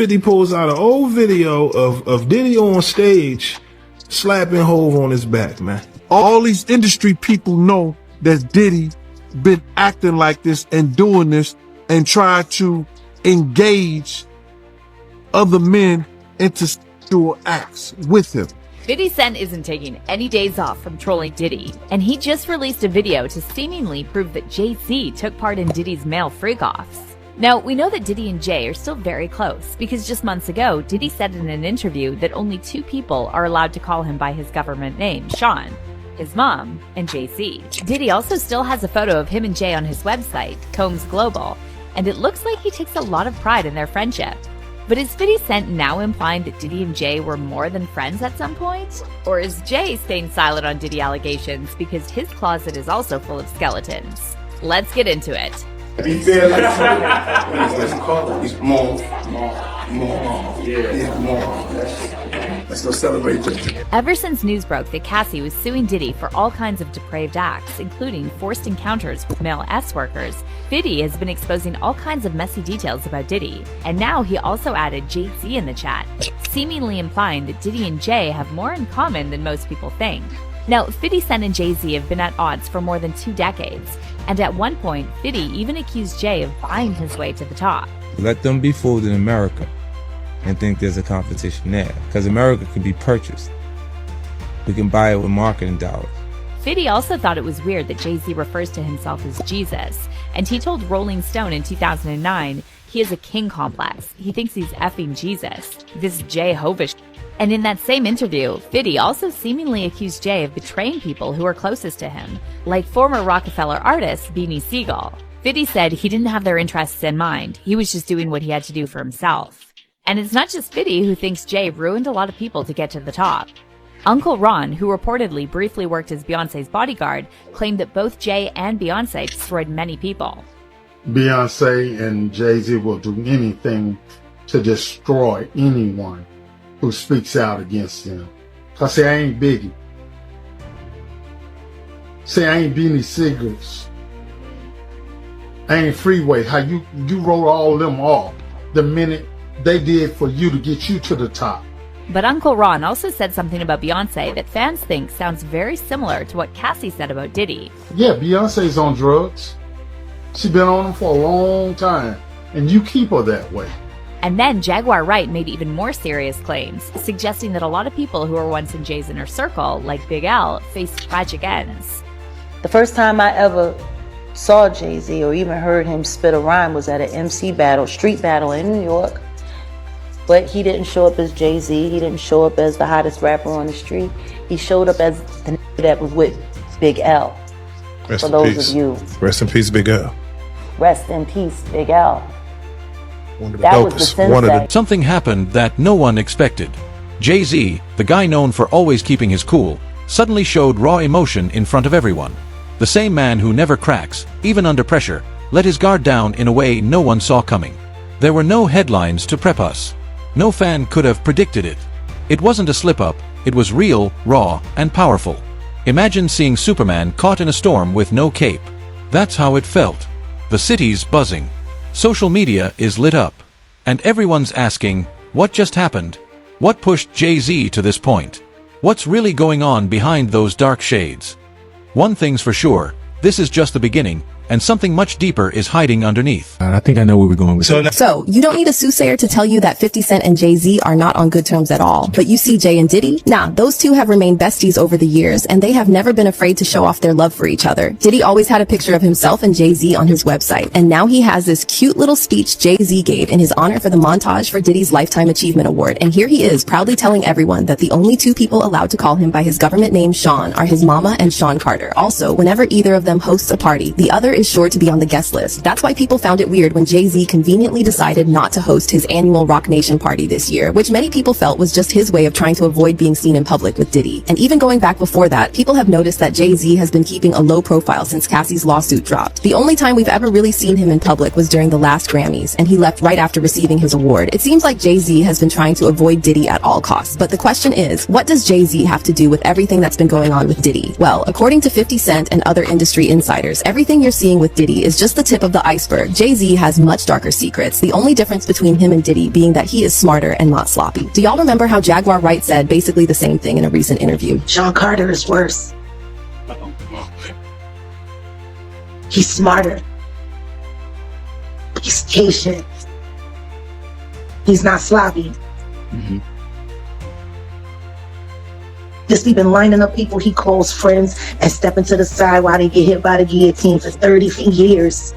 50 pulls out an old video of Diddy on stage slapping Hov on his back, man. All these industry people know that Diddy been acting like this and doing this and trying to engage other men into sexual acts with him. 50 Cent isn't taking any days off from trolling Diddy, and he just released a video to seemingly prove that Jay-Z took part in Diddy's male freak-offs. Now, we know that Diddy and Jay are still very close, because just months ago, Diddy said in an interview that only 2 people are allowed to call him by his government name, Sean, his mom, and Jay-Z. Diddy also still has a photo of him and Jay on his website, Combs Global, and it looks like he takes a lot of pride in their friendship. But is 50 Cent now implying that Diddy and Jay were more than friends at some point? Or is Jay staying silent on Diddy allegations because his closet is also full of skeletons? Let's get into it. He feel like he's more. Let's go celebrate this. Ever since news broke that Cassie was suing Diddy for all kinds of depraved acts, including forced encounters with male S-workers, 50 has been exposing all kinds of messy details about Diddy. And now he also added Jay-Z in the chat, seemingly implying that Diddy and Jay have more in common than most people think. Now, 50 Cent and Jay-Z have been at odds for more than 2 decades, and at one point, 50 even accused Jay of buying his way to the top. Let them be fooled in America and think there's a competition there, because America can be purchased. We can buy it with marketing dollars. 50 also thought it was weird that Jay-Z refers to himself as Jesus, and he told Rolling Stone in 2009 he has a king complex. He thinks he's effing Jesus. This Jay-hovish. And in that same interview, 50 also seemingly accused Jay of betraying people who are closest to him, like former Rockefeller artist Beanie Siegel. 50 said he didn't have their interests in mind, he was just doing what he had to do for himself. And it's not just 50 who thinks Jay ruined a lot of people to get to the top. Uncle Ron, who reportedly briefly worked as Beyonce's bodyguard, claimed that both Jay and Beyonce destroyed many people. Beyonce and Jay-Z will do anything to destroy anyone who speaks out against them. Cause say I ain't Biggie. Say I ain't Beanie Siegels. I ain't Freeway. How you wrote all them off the minute they did for you to get you to the top. But Uncle Ron also said something about Beyonce that fans think sounds very similar to what Cassie said about Diddy. Yeah, Beyonce's on drugs. She been on them for a long time, and you keep her that way. And then Jaguar Wright made even more serious claims, suggesting that a lot of people who were once in Jay's inner circle, like Big L, face tragic ends. The first time I ever saw Jay-Z or even heard him spit a rhyme was at an MC battle, street battle in New York. But he didn't show up as Jay-Z. He didn't show up as the hottest rapper on the street. He showed up as the nigga that was with Big L. Rest For in those peace. of you. Rest in peace, Big L. Rest in peace, Big L. One of the That was dopest. the One of the sensei. Something happened that no one expected. Jay-Z, the guy known for always keeping his cool, suddenly showed raw emotion in front of everyone. The same man who never cracks, even under pressure, let his guard down in a way no one saw coming. There were no headlines to prep us. No fan could have predicted it. It wasn't a slip-up, it was real, raw, and powerful. Imagine seeing Superman caught in a storm with no cape. That's how it felt. The city's buzzing. Social media is lit up. And everyone's asking, what just happened? What pushed Jay-Z to this point? What's really going on behind those dark shades? One thing's for sure, this is just the beginning, and something much deeper is hiding underneath. I think I know where we're going with this. So, you don't need a soothsayer to tell you that 50 Cent and Jay-Z are not on good terms at all. But you see Jay and Diddy? Nah, those two have remained besties over the years, and they have never been afraid to show off their love for each other. Diddy always had a picture of himself and Jay-Z on his website, and now he has this cute little speech Jay-Z gave in his honor for the montage for Diddy's Lifetime Achievement Award. And here he is, proudly telling everyone that the only 2 people allowed to call him by his government name Sean are his mama and Sean Carter. Also, whenever either of them hosts a party, the other is sure to be on the guest list. That's why people found it weird when Jay-Z conveniently decided not to host his annual Rock Nation party this year, which many people felt was just his way of trying to avoid being seen in public with Diddy. And even going back before that, people have noticed that Jay-Z has been keeping a low profile since Cassie's lawsuit dropped. The only time we've ever really seen him in public was during the last Grammys, and he left right after receiving his award. It seems like Jay-Z has been trying to avoid Diddy at all costs. But the question is, what does Jay-Z have to do with everything that's been going on with Diddy? Well, according to 50 Cent and other industry insiders, everything you're seeing being with Diddy is just the tip of the iceberg. Jay-Z has much darker secrets, the only difference between him and Diddy being that he is smarter and not sloppy. Do y'all remember how Jaguar Wright said basically the same thing in a recent interview? Sean Carter is worse. He's smarter. He's patient. He's not sloppy. Just even lining up people he calls friends and stepping to the side while they get hit by the guillotine for 30 years.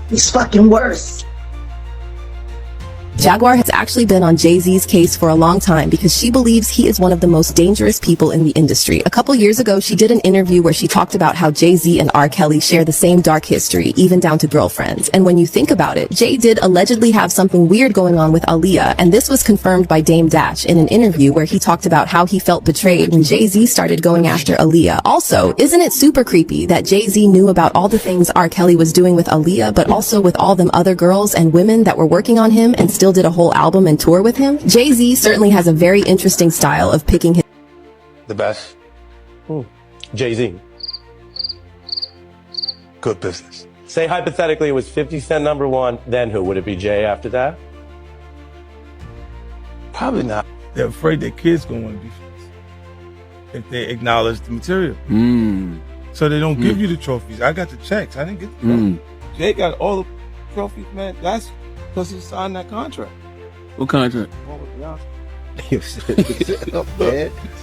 He's fucking worse. Jaguar has actually been on Jay-Z's case for a long time because she believes he is one of the most dangerous people in the industry. A couple years ago, she did an interview where she talked about how Jay-Z and R. Kelly share the same dark history, even down to girlfriends. And when you think about it, Jay did allegedly have something weird going on with Aaliyah, and this was confirmed by Dame Dash in an interview where he talked about how he felt betrayed when Jay-Z started going after Aaliyah. Also, isn't it super creepy that Jay-Z knew about all the things R. Kelly was doing with Aaliyah, but also with all them other girls and women that were working on him and still did a whole album and tour with him? Jay-Z certainly has a very interesting style of picking his... The best? Jay-Z. Good business. Say hypothetically it was 50 Cent #1, then who? Would it be Jay after that? Probably not. They're afraid their kids gonna want to be famous if they acknowledge the material. So they don't give you the trophies. I got the checks. I didn't get the trophies. Jay got all the trophies, man. That's because he signed that contract. What contract?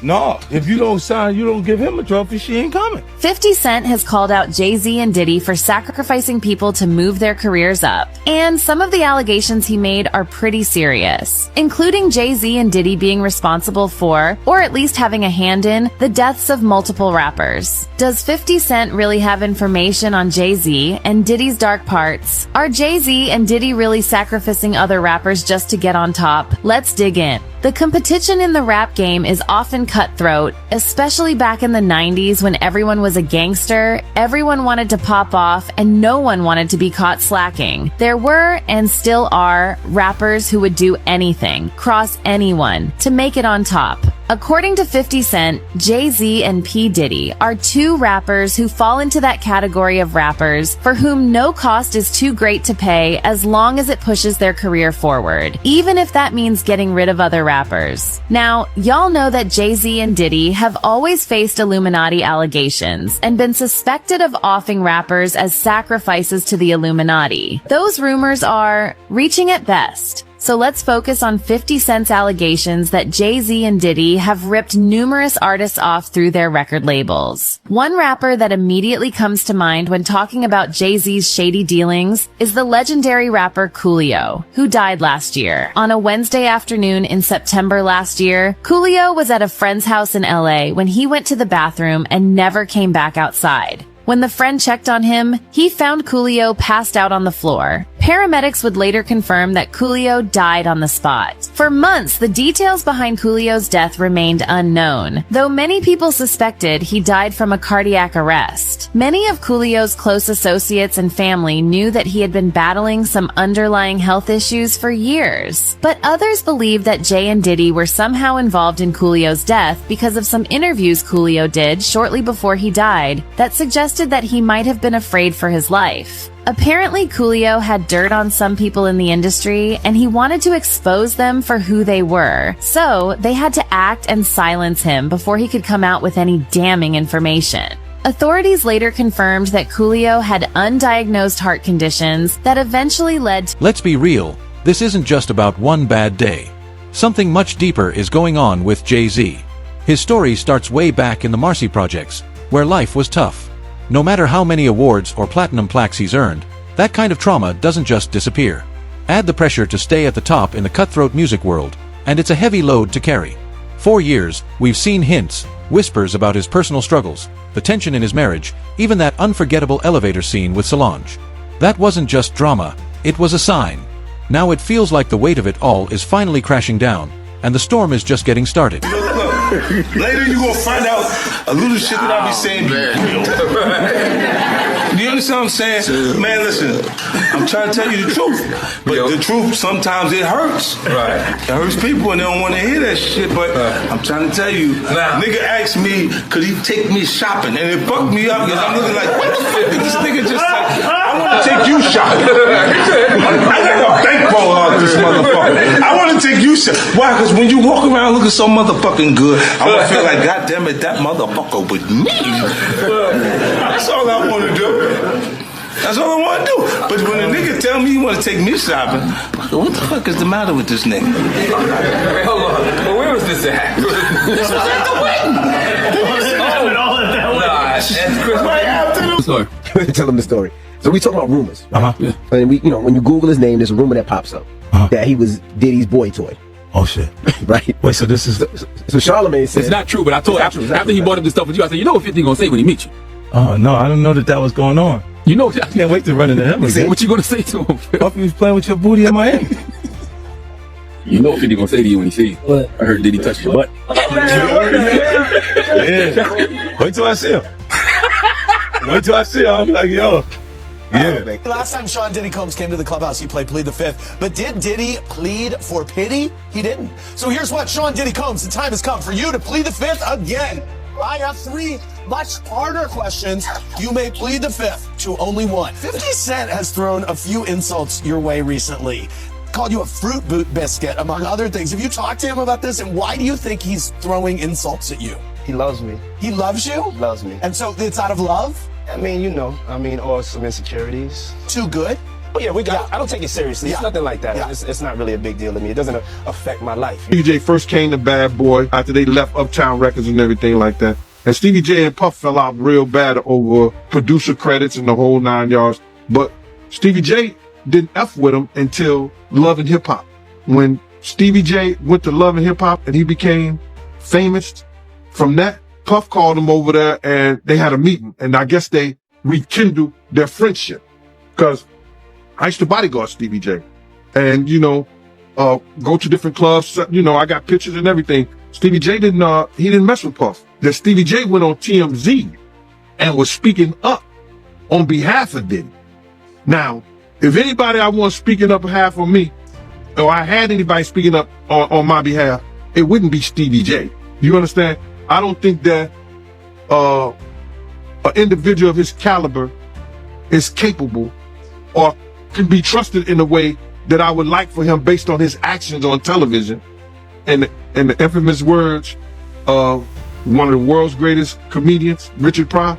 No, if you don't sign, you don't give him a trophy, she ain't coming. 50 Cent has called out Jay-Z and Diddy for sacrificing people to move their careers up. And some of the allegations he made are pretty serious, including Jay-Z and Diddy being responsible for, or at least having a hand in, the deaths of multiple rappers. Does 50 Cent really have information on Jay-Z and Diddy's dark parts? Are Jay-Z and Diddy really sacrificing other rappers just to get on top? Let's dig in. The competition in the rap game is often cutthroat, especially back in the 90s when everyone was a gangster, everyone wanted to pop off, and no one wanted to be caught slacking. There were, and still are, rappers who would do anything, cross anyone, to make it on top. According to 50 Cent, Jay-Z and P. Diddy are two rappers who fall into that category of rappers for whom no cost is too great to pay as long as it pushes their career forward, even if that means getting rid of other rappers. Now, y'all know that Jay-Z and Diddy have always faced Illuminati allegations and been suspected of offing rappers as sacrifices to the Illuminati. Those rumors are reaching at best. So let's focus on 50 Cent's allegations that Jay-Z and Diddy have ripped numerous artists off through their record labels. One rapper that immediately comes to mind when talking about Jay-Z's shady dealings is the legendary rapper Coolio, who died last year. On a Wednesday afternoon in September last year, Coolio was at a friend's house in LA when he went to the bathroom and never came back outside. When the friend checked on him, he found Coolio passed out on the floor. Paramedics would later confirm that Coolio died on the spot. For months, the details behind Coolio's death remained unknown, though many people suspected he died from a cardiac arrest. Many of Coolio's close associates and family knew that he had been battling some underlying health issues for years. But others believed that Jay and Diddy were somehow involved in Coolio's death because of some interviews Coolio did shortly before he died that suggested that he might have been afraid for his life. Apparently, Coolio had dirt on some people in the industry, and he wanted to expose them for who they were. So, they had to act and silence him before he could come out with any damning information. Authorities later confirmed that Coolio had undiagnosed heart conditions that eventually led to... Let's be real, this isn't just about one bad day. Something much deeper is going on with Jay-Z. His story starts way back in the Marcy Projects, where life was tough. No matter how many awards or platinum plaques he's earned, that kind of trauma doesn't just disappear. Add the pressure to stay at the top in the cutthroat music world, and it's a heavy load to carry. For years, we've seen hints, whispers about his personal struggles, the tension in his marriage, even that unforgettable elevator scene with Solange. That wasn't just drama, it was a sign. Now it feels like the weight of it all is finally crashing down, and the storm is just getting started. Look, later you gonna find out a little shit that I be saying be real. Do you understand what I'm saying? Man, listen, I'm trying to tell you the truth. But the truth, sometimes it hurts. Right. It hurts people and they don't want to hear that shit. But I'm trying to tell you, nigga asked me, could he take me shopping? And it fucked me up because I'm looking like, what the fuck is this nigga just like, I want to take you shopping. I got a bankroll out this motherfucker. I want to take you shopping. Why? Because when you walk around looking so motherfucking good, I'm going to feel like, God damn it, that motherfucker with me. That's all I want to do. That's all I want to do. But when a nigga tell me he want to take me shopping, what the fuck is the matter with this nigga? Wait, hold on. Well, where was this at? This was at the wedding. All of that Sorry. Tell him the story. So we talking about rumors, right? And we, when you Google his name, there's a rumor that pops up that he was Diddy's boy toy. Oh shit! Right? Wait, so this is so Charlamagne said it's not true, but I told after he bought up this stuff with you, I said, you know what 50 gonna say when he meets you? Oh no, I didn't know that was going on. You know, I can't wait to run into him again. What you gonna say to him? Hope he was playing with your booty in Miami. You know what 50 gonna say to you when he sees you? What? I heard Diddy touch your butt. Yeah. Wait till I see him. Wait till I see him. I'll be like, yo. Yeah. Last time Sean Diddy Combs came to the clubhouse, he played Plead the Fifth. But did Diddy plead for pity? He didn't. So here's what, Sean Diddy Combs, the time has come for you to plead the fifth again. I have 3 much harder questions. You may plead the fifth to only one. 50 Cent has thrown a few insults your way recently. Called you a fruit boot biscuit, among other things. Have you talked to him about this? And why do you think he's throwing insults at you? he loves me. He loves you? He loves me. And so it's out of love? I mean, or some insecurities. Too good? But yeah, I don't take it seriously. It's nothing like that. Yeah. It's not really a big deal to me. It doesn't affect my life. Stevie J first came to Bad Boy after they left Uptown Records and everything like that. And Stevie J and Puff fell out real bad over producer credits and the whole 9 yards. But Stevie J didn't F with him until Love and Hip Hop. When Stevie J went to Love and Hip Hop and he became famous from that, Puff called him over there and they had a meeting. And I guess they rekindled their friendship. Because I used to bodyguard Stevie J. And, go to different clubs. I got pictures and everything. Stevie J didn't mess with Puff. Then Stevie J went on TMZ and was speaking up on behalf of Diddy. Now, if anybody I want speaking up on behalf of me, or I had anybody speaking up on my behalf, it wouldn't be Stevie J. You understand? I don't think that an individual of his caliber is capable or can be trusted in a way that I would like for him based on his actions on television. And the infamous words of one of the world's greatest comedians, Richard Pryor,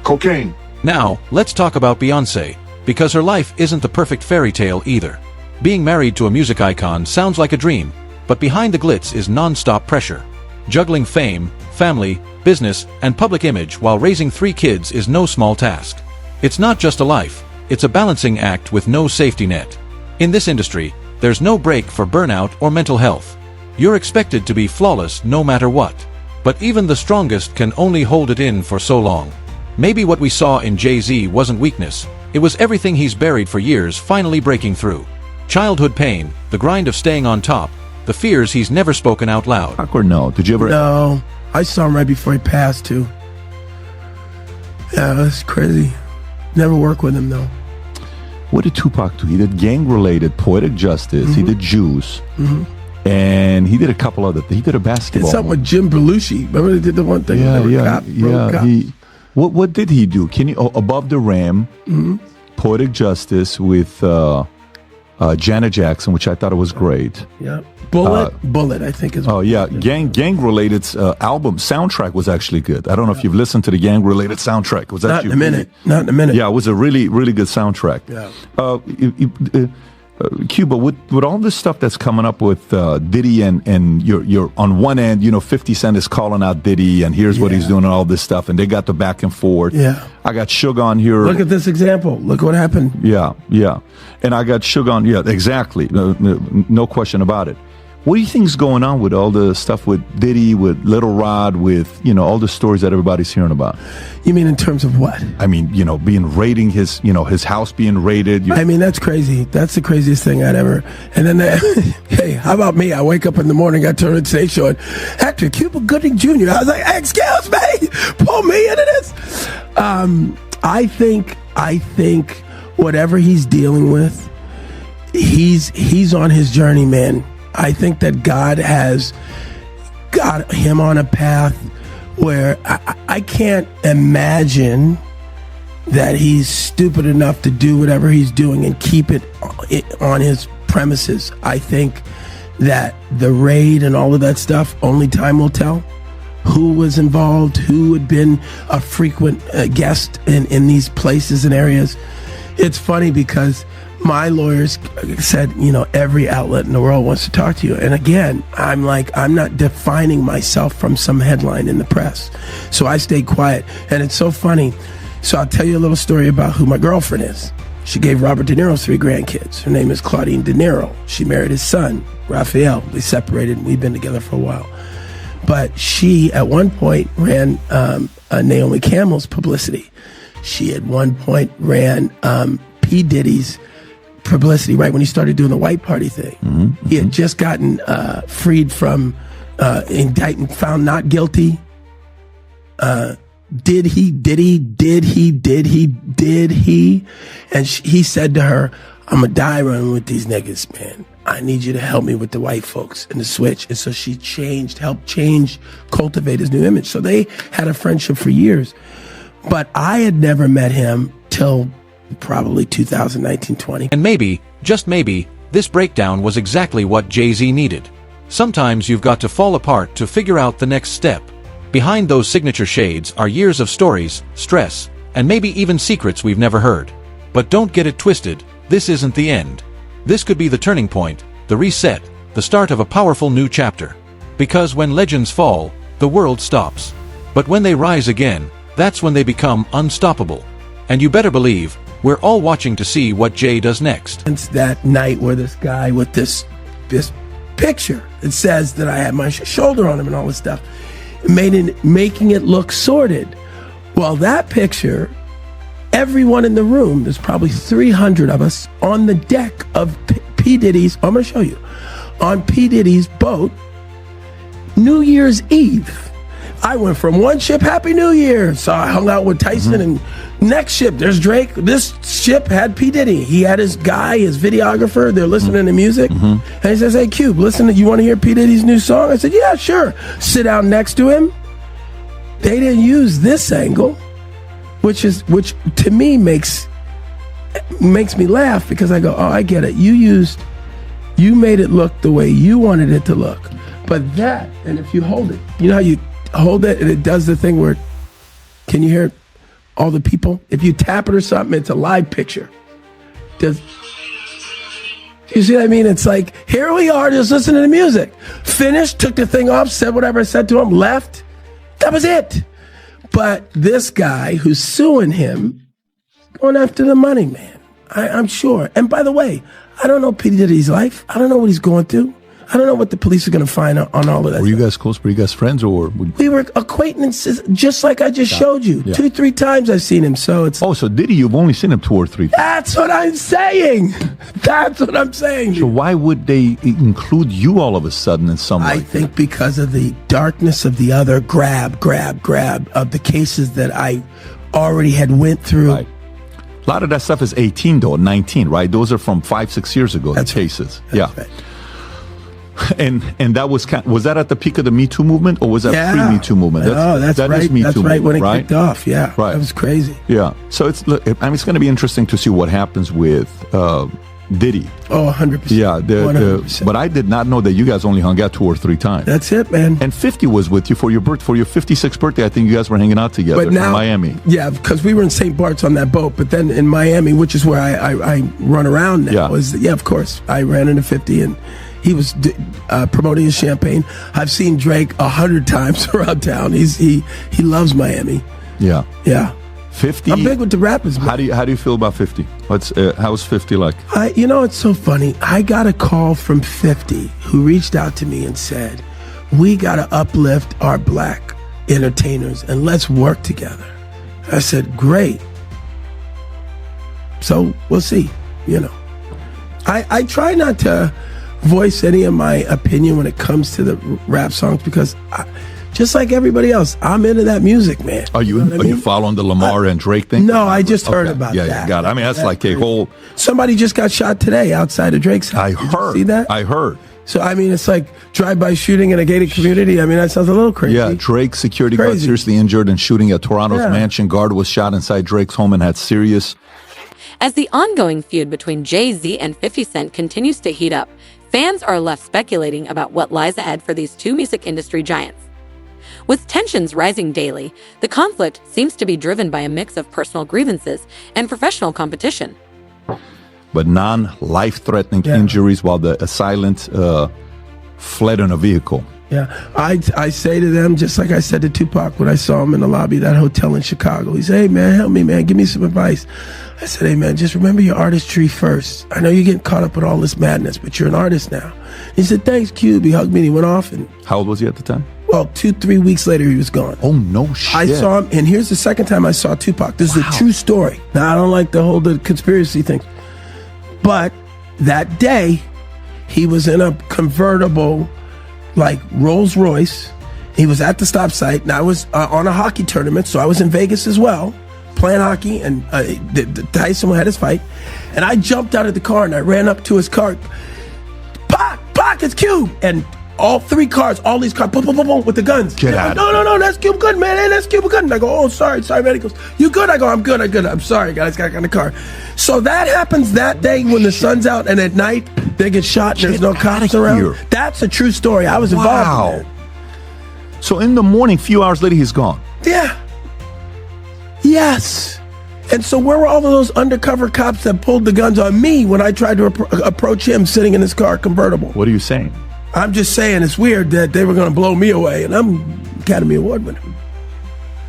cocaine. Now, let's talk about Beyoncé, because her life isn't the perfect fairy tale either. Being married to a music icon sounds like a dream, but behind the glitz is non-stop pressure. Juggling fame, family, business, and public image while raising 3 kids is no small task. It's not just a life, it's a balancing act with no safety net. In this industry, there's no break for burnout or mental health. You're expected to be flawless no matter what. But even the strongest can only hold it in for so long. Maybe what we saw in Jay-Z wasn't weakness, it was everything he's buried for years finally breaking through. Childhood pain, the grind of staying on top, the fears he's never spoken out loud. Or no? Did you ever? No, I saw him right before he passed too. Yeah, that's crazy. Never worked with him though. What did Tupac do? He did gang-related Poetic Justice. He did Juice. And he did a couple other things. He did a basketball. Did something with Jim Belushi. Remember they did the one thing? Yeah. What did he do? Can you Above the Rim, Poetic Justice with Janet Jackson, which I thought it was great. Yeah. Bullet, I think is. Oh yeah, gang-related album soundtrack was actually good. I don't know if you've listened to the gang-related soundtrack. It was Not in a minute. Yeah, it was a really, really good soundtrack. Yeah. Cuba, with all this stuff that's coming up with Diddy and you're on one end, 50 Cent is calling out Diddy and here's what he's doing and all this stuff, and they got the back and forth. Yeah. I got Suge on here. Look at this example. Look what happened. Yeah. And I got Suge on. Yeah, exactly. No question about it. What do you think is going on with all the stuff with Diddy, with Little Rod, with, you know, all the stories that everybody's hearing about? You mean in terms of what? I mean, you know, raiding his, you know, his house being raided. I mean, that's crazy. That's the craziest thing I'd ever. And then, hey, how about me? I wake up in the morning, I turn on the Today Show, and Hector Cuba Gooding Jr. I was like, excuse me, pull me into this. I think whatever he's dealing with, he's on his journey, man. I think that God has got him on a path where I can't imagine that he's stupid enough to do whatever he's doing and keep it on his premises. I think that the raid and all of that stuff, only time will tell who was involved, who had been a frequent guest in these places and areas. It's funny because my lawyers said, you know, every outlet in the world wants to talk to you. And again, I'm like, I'm not defining myself from some headline in the press. So I stayed quiet. And it's so funny. So I'll tell you a little story about who my girlfriend is. She gave Robert De Niro 3 grandkids. Her name is Claudine De Niro. She married his son, Raphael. They separated. We've been together for a while. But she, at one point, ran Naomi Campbell's publicity. She, at one point, ran P. Diddy's publicity right when he started doing the white party thing. Mm-hmm. He had just gotten freed from indictment, found not guilty. Did he? And he said to her, I'm going to die running with these niggas, man. I need you to help me with the white folks and the switch. And so she helped cultivate his new image. So they had a friendship for years. But I had never met him till probably 2019-20. And maybe, just maybe, this breakdown was exactly what Jay-Z needed. Sometimes you've got to fall apart to figure out the next step. Behind those signature shades are years of stories, stress, and maybe even secrets we've never heard. But don't get it twisted, this isn't the end. This could be the turning point, the reset, the start of a powerful new chapter. Because when legends fall, the world stops. But when they rise again, that's when they become unstoppable. And you better believe, we're all watching to see what Jay does next. It's that night where this guy with this picture, it says that I had my shoulder on him and all this stuff, making it look sordid. Well, that picture, everyone in the room, there's probably 300 of us on the deck of P. Diddy's, I'm going to show you, on P. Diddy's boat, New Year's Eve. I went from one ship, Happy New Year. So I hung out with Tyson, and next ship, there's Drake. This ship had P. Diddy. He had his guy, his videographer. They're listening to music. And he says, hey, Cube, listen, you want to hear P. Diddy's new song? I said, yeah, sure. Sit down next to him. They didn't use this angle, which to me makes me laugh, because I go, oh, I get it. You made it look the way you wanted it to look. But that, and if you hold it, you know how you hold it and it does the thing where, can you hear all the people? If you tap it or something, it's a live picture. You see what I mean? It's like, here we are just listening to music. Finished, took the thing off, said whatever I said to him, left. That was it. But this guy who's suing him, going after the money, man. I'm sure. And by the way, I don't know P. Diddy's life. I don't know what he's going through. I don't know what the police are going to find on all of that. Were you guys close? Were you guys friends, or? We were acquaintances, just like I just showed you. Yeah. 2-3 times I've seen him. So it's. Oh, so Diddy, you've only seen him 2 or 3 times. That's what I'm saying. That's what I'm saying. So why would they include you all of a sudden in some way? I think because of the darkness of the other grab of the cases that I already had went through. Right. A lot of that stuff is 18 though, 19, right? Those are from 5-6 years ago. That's the cases. Right. That's right. And that was that at the peak of the Me Too movement, or was that pre-Me Too movement? That's right. Is Me that's Too right movement, when it kicked off. Yeah, right. That was crazy. Yeah. So it's going to be interesting to see what happens with Diddy. Oh, 100%. Yeah. 100%. But I did not know that you guys only hung out 2 or 3 times. That's it, man. And 50 was with you for your 56th birthday. I think you guys were hanging out together in Miami. Yeah, because we were in St. Bart's on that boat. But then in Miami, which is where I run around now, of course, I ran into 50 and he was promoting his champagne. I've seen Drake 100 times around town. He loves Miami. Yeah. Yeah. 50. I'm big with the rappers, man. How do you feel about 50? How's 50 like? It's so funny. I got a call from 50 who reached out to me and said, we got to uplift our black entertainers and let's work together. I said, great. So we'll see, I try not to voice any of my opinion when it comes to the rap songs because just like everybody else, I'm into that music, man. Are you following the Lamar and Drake thing? No, I just heard about that. Yeah, got it. I mean, that's like a whole... Somebody just got shot today outside of Drake's house. I heard. Did you see that? I heard. So, I mean, it's like drive-by shooting in a gated community. I mean, that sounds a little crazy. Yeah, Drake's security guard seriously injured in shooting at Toronto's mansion. Guard was shot inside Drake's home and had serious... As the ongoing feud between Jay-Z and 50 Cent continues to heat up, fans are left speculating about what lies ahead for these two music industry giants. With tensions rising daily, the conflict seems to be driven by a mix of personal grievances and professional competition. But non-life-threatening injuries while the assailant fled in a vehicle. Yeah, I say to them, just like I said to Tupac when I saw him in the lobby of that hotel in Chicago. He said, hey, man, help me, man. Give me some advice. I said, hey, man, just remember your artistry first. I know you're getting caught up with all this madness, but you're an artist now. He said, thanks, Cube. He hugged me and he went off. And how old was he at the time? Well, 2-3 weeks later, he was gone. Oh, no shit. I saw him, and here's the second time I saw Tupac. This is a true story. Now, I don't like the conspiracy thing. But that day, he was in a convertible, like Rolls Royce. He was at the stop sign. And I was on a hockey tournament, so I was in Vegas as well, playing hockey, and Tyson had his fight. And I jumped out of the car, and I ran up to his car. Pac, it's Cube! And all three cars, all these cars, boom, boom, boom, boom, with the guns. Get out. No, that's Cube good, man. Hey, that's Cube good. And I go, oh, sorry, man. He goes, you good? I go, I'm good. I'm sorry, guys. Got in the car. So that happens that day when the sun's out, and at night they get shot. And there's no cops around. That's a true story. I was involved in that. So in the morning, few hours later, he's gone. Yeah. Yes. And so where were all of those undercover cops that pulled the guns on me when I tried to approach him sitting in his car convertible? What are you saying? I'm just saying it's weird that they were going to blow me away, and I'm Academy Award winner.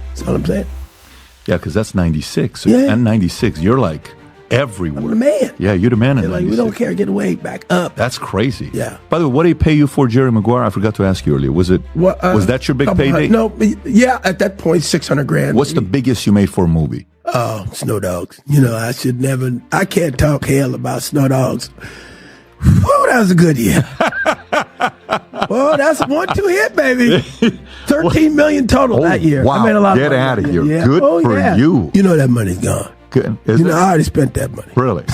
That's all I'm saying. Yeah, because that's 96. So Yeah. And 96, you're like everywhere. I'm the man. Yeah, you're the man in They're like, 96. we don't care. Get away, back up. That's crazy. Yeah. By the way, what did he pay you for, Jerry Maguire? I forgot to ask you earlier. Was that your big payday? No, yeah, at that point, $600,000. What's the biggest you made for a movie? Oh, Snow Dogs. I can't talk hell about Snow Dogs. Whoa, that was a good year. Well, that's a 1-2 hit, baby. 13 million total that year. Wow. I made a lot Get of money. out of that here. year. Good for you. You know that money's gone. Good. I already spent that money. Really?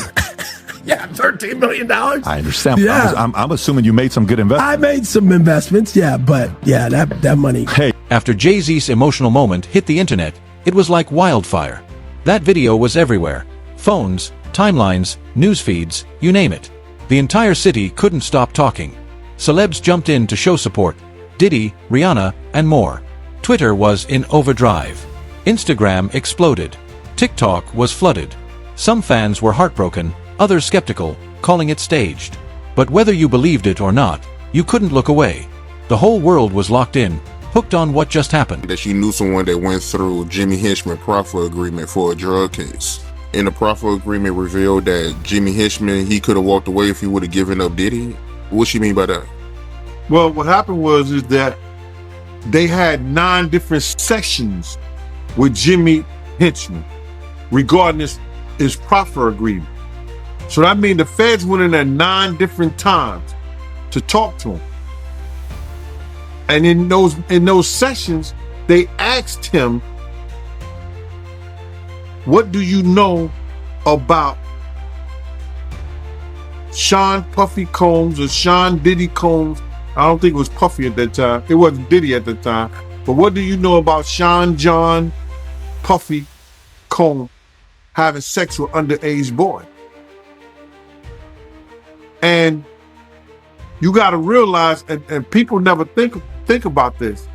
Yeah, $13 million. I understand. Yeah. I'm assuming you made some good investments. I made some investments, yeah, but yeah, that money. Hey. After Jay-Z's emotional moment hit the internet, it was like wildfire. That video was everywhere. Phones, timelines, news feeds, you name it. The entire city couldn't stop talking. Celebs jumped in to show support. Diddy, Rihanna, and more. Twitter was in overdrive. Instagram exploded. TikTok was flooded. Some fans were heartbroken, others skeptical, calling it staged. But whether you believed it or not, you couldn't look away. The whole world was locked in, hooked on what just happened. That she knew someone that went through Jimmy Hinchman proffer agreement for a drug case. And the proffer agreement revealed that Jimmy Hinchman, he could have walked away if he would have given up Diddy. What she mean by that? Well, what happened is that they had 9 different sessions with Jimmy Hinchman regarding his proffer agreement. So that means the feds went in there 9 different times to talk to him. And in those sessions, they asked him, what do you know about Sean Puffy Combs or Sean Diddy Combs? I don't think it was Puffy at that time. It wasn't Diddy at the time. But what do you know about Sean John Puffy Combs having sex with underage boy? And you got to realize, and people never think about this,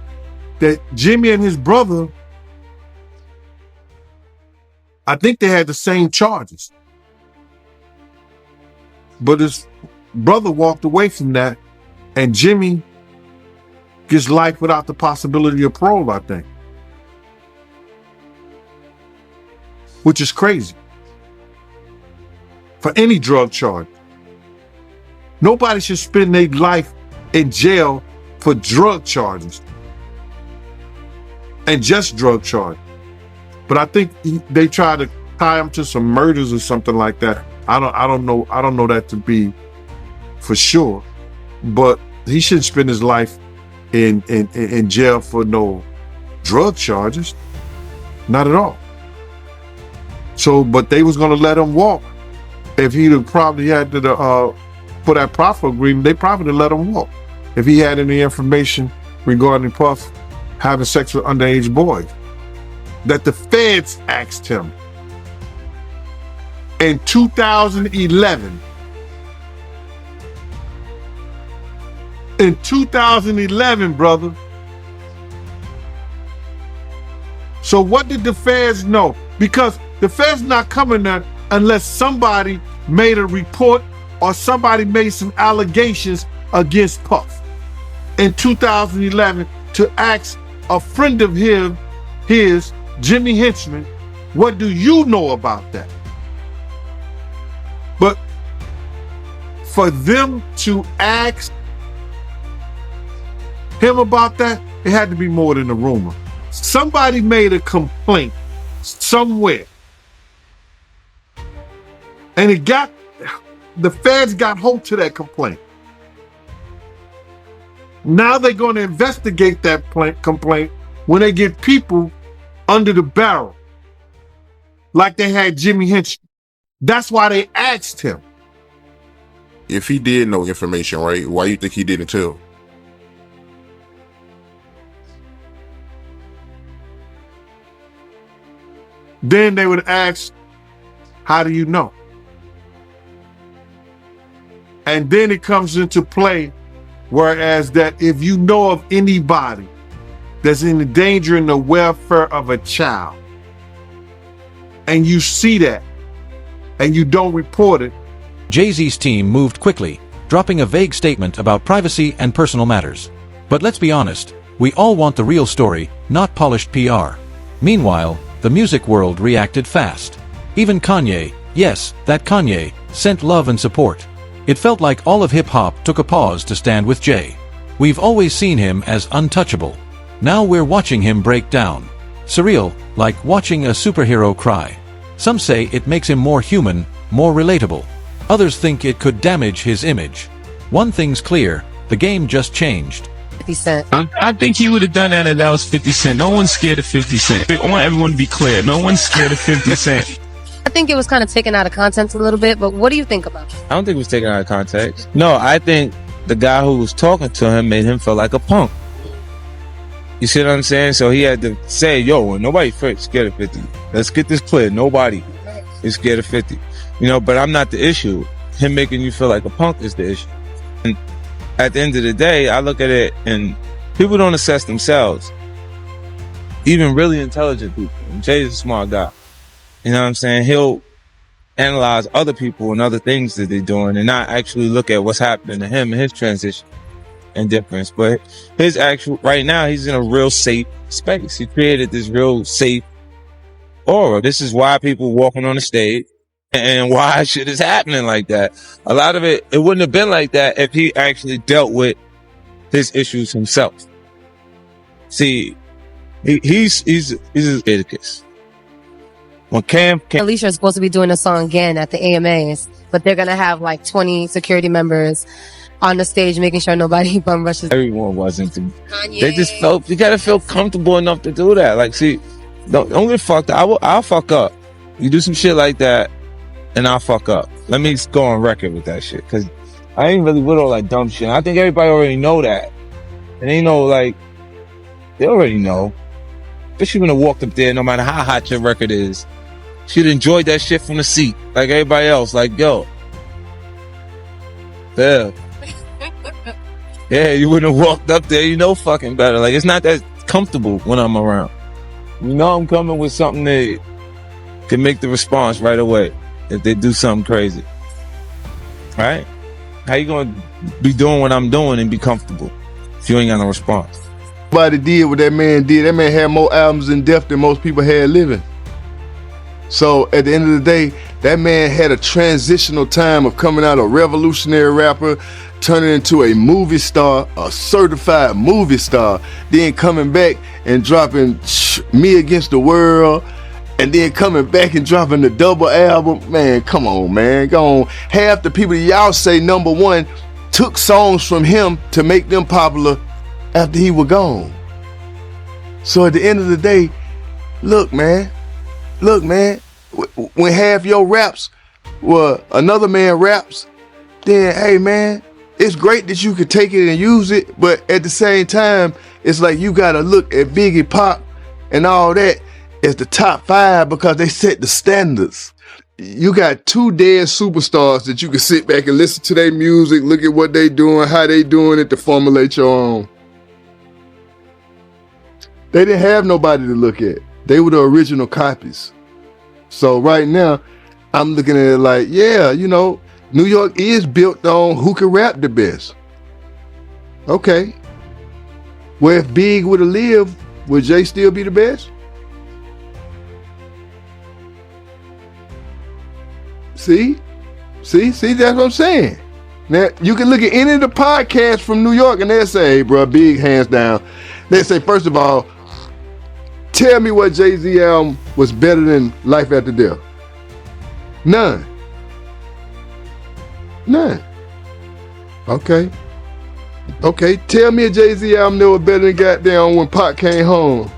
that Jimmy and his brother, I think they had the same charges. But his brother walked away from that, and Jimmy gets life without the possibility of parole, I think. which is crazy for any drug charge. Nobody should spend their life in jail for drug charges and just drug charges. But I think they try to tie him to some murders or something like that. I don't know that to be for sure, but he shouldn't spend his life in jail for no drug charges, not at all. So, but they was gonna let him walk. If he'd have probably had to for that proffer agreement, they probably let him walk. If he had any information regarding Puff having sex with underage boys, that the feds asked him in 2011. In 2011, brother. So what did the feds know? Because the feds not coming there unless somebody made a report or somebody made some allegations against Puff in 2011 to ask a friend of his, Jimmy Henchman, what do you know about that? But for them to ask him about that, it had to be more than a rumor. Somebody made a complaint somewhere. And the feds got hold to that complaint. Now they're going to investigate that complaint when they get people under the barrel, like they had Jimmy Henchman. That's why they asked him. If he did know information, right, why you think he didn't tell? Then they would ask, how do you know? And then it comes into play, whereas that if you know of anybody that's endangering the welfare of a child, and you see that, and you don't report it. Jay-Z's team moved quickly, dropping a vague statement about privacy and personal matters. But let's be honest, we all want the real story, not polished PR. Meanwhile, the music world reacted fast. Even Kanye, yes, that Kanye, sent love and support. It felt like all of hip-hop took a pause to stand with Jay. We've always seen him as untouchable. Now we're watching him break down. Surreal, like watching a superhero cry. Some say it makes him more human, more relatable. Others think it could damage his image. One thing's clear, the game just changed. 50 Cent. I think he would have done that if that was 50 Cent. No one's scared of 50 Cent. I want everyone to be clear. No one's scared of 50 Cent. I think it was kind of taken out of context a little bit, but what do you think about it? I don't think it was taken out of context. No, I think the guy who was talking to him made him feel like a punk. You see what I'm saying? So he had to say, yo, nobody scared of 50. Let's get this clear. Nobody is scared of 50. You know, but I'm not the issue. Him making you feel like a punk is the issue. And at the end of the day, I look at it and people don't assess themselves. Even really intelligent people. Jay's a smart guy. You know what I'm saying? He'll analyze other people and other things that they're doing and not actually look at what's happening to him and his transition and difference. But his actual, right now, he's in a real safe space. He created this real safe aura. This is why people walking on the stage and why shit is happening like that. A lot of it wouldn't have been like that if he actually dealt with his issues himself. See, he's a Leviticus. When Cam Alicia is supposed to be doing a song again at the AMAs, but they're gonna have like 20 security members on the stage making sure nobody bum rushes. Everyone wasn't. They just felt, you gotta feel comfortable enough to do that. Like, see, don't get fucked up. I'll fuck up. You do some shit like that, and I'll fuck up. Let me go on record with that shit, cause I ain't really with all that dumb shit. I think everybody already know that. And they know, like, they already know. Especially when I walked up there, no matter how hot your record is, she'd enjoyed that shit from the seat, like everybody else. Like, yo, yeah. Yeah, you wouldn't have walked up there, you know fucking better. Like, it's not that comfortable when I'm around. You know I'm coming with something that can make the response right away if they do something crazy. Right? How you gonna be doing what I'm doing and be comfortable if you ain't got no response? Nobody did what that man did. That man had more albums in death than most people had living. So at the end of the day, that man had a transitional time of coming out a revolutionary rapper, turning into a movie star, a certified movie star, then coming back and dropping Me Against the World, and then coming back and dropping the double album. Man, come on, man. Go on. Half the people y'all say number one took songs from him to make them popular after he was gone. So at the end of the day, look, man, when half your raps were another man raps, then hey, man, it's great that you could take it and use it, but at the same time, it's like you gotta look at Biggie, Pop, and all that as the top 5 because they set the standards. You got 2 dead superstars that you can sit back and listen to their music, look at what they doing, how they doing it to formulate your own. They didn't have nobody to look at. They were the original copies. So right now, I'm looking at it like, yeah, you know, New York is built on who can rap the best. Okay. Well, if Big would have lived, would Jay still be the best? See, that's what I'm saying. Now, you can look at any of the podcasts from New York and they'll say, hey, bro, Big hands down. They say, first of all, tell me what Jay-Z album was better than Life After Death. None. Okay, tell me a Jay-Z album that was better than goddamn When Pac Came Home.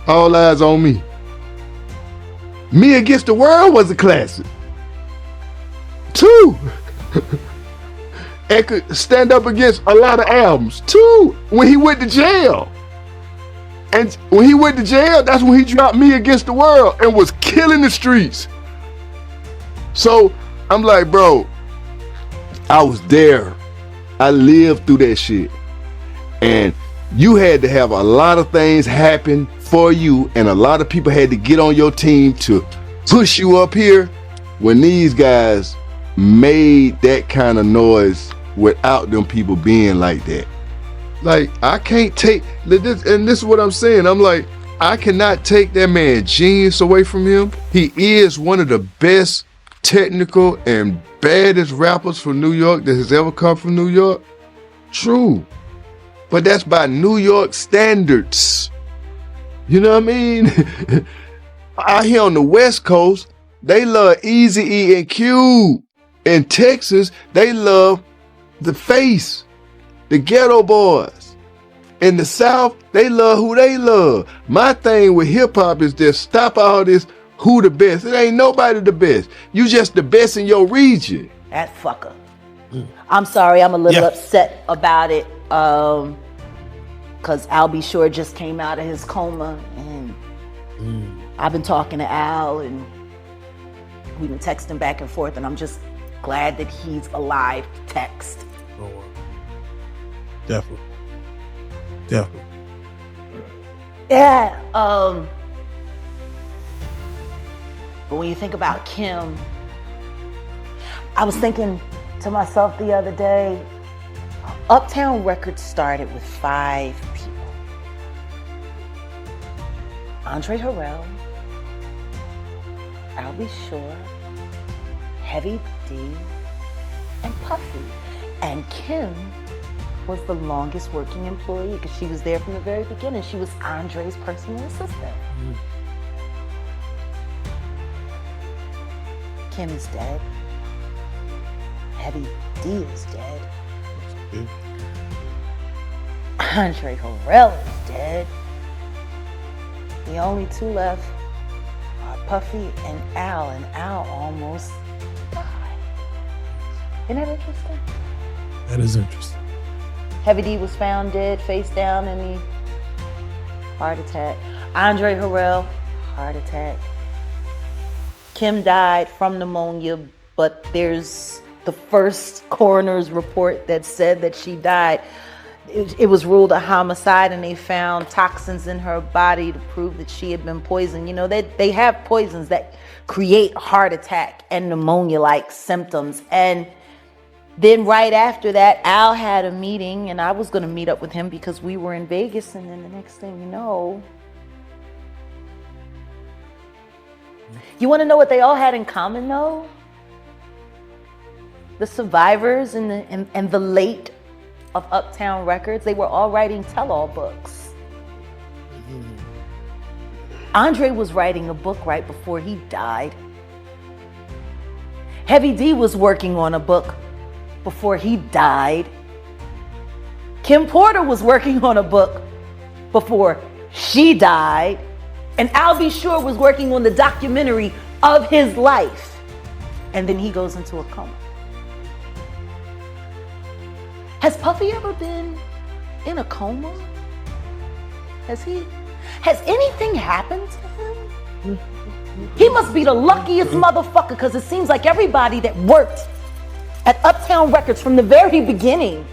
All Eyes on Me. Me Against the World was a classic. 2. And could stand up against a lot of albums. 2. When he went to jail. And when he went to jail, that's when he dropped Me Against the World and was killing the streets. So I'm like, bro, I was there. I lived through that shit. And you had to have a lot of things happen for you, and a lot of people had to get on your team to push you up here when these guys made that kind of noise without them people being like that. Like, I can't take this, and this is what I'm saying. I'm like, I cannot take that man's genius away from him. He is one of the best technical and baddest rappers from New York that has ever come from New York. True. But that's by New York standards. You know what I mean? Out here on the West Coast, they love Eazy-E and Cube. In Texas, they love The Face, the Ghetto Boys. In the South, they love who they love. My thing with hip hop is just stop all this who the best. It ain't nobody the best. You just the best in your region. That fucker. I'm sorry, I'm a little upset about it. Cause Al B. Sure just came out of his coma, and I've been talking to Al, and we've been texting back and forth, and I'm just glad that he's alive to text. Oh, definitely. Yeah. But when you think about Kim, I was thinking to myself the other day, Uptown Records started with 5 people. Andre Harrell, Al B. Sure, Heavy D, and Puffy. And Kim was the longest working employee because she was there from the very beginning. She was Andre's personal assistant. Kim is dead. Heavy D is dead. Andre Harrell is dead. The only 2 left are Puffy and Al almost died. Isn't that interesting? That is interesting. Heavy D was found dead, face down in the heart attack. Andre Harrell, heart attack. Kim died from pneumonia, but there's the first coroner's report that said that she died. It was ruled a homicide, and they found toxins in her body to prove that she had been poisoned. You know, they have poisons that create heart attack and pneumonia-like symptoms. And then right after that, Al had a meeting, and I was going to meet up with him because we were in Vegas. And then the next thing you know, You want to know what they all had in common, though? The survivors and the late of Uptown Records, they were all writing tell-all books. Andre was writing a book right before he died. Heavy D was working on a book before he died. Kim Porter was working on a book before she died. And Al B. Sure was working on the documentary of his life. And then he goes into a coma. Has Puffy ever been in a coma? Has anything happened to him? He must be the luckiest motherfucker, because it seems like everybody that worked at Uptown Records from the very beginning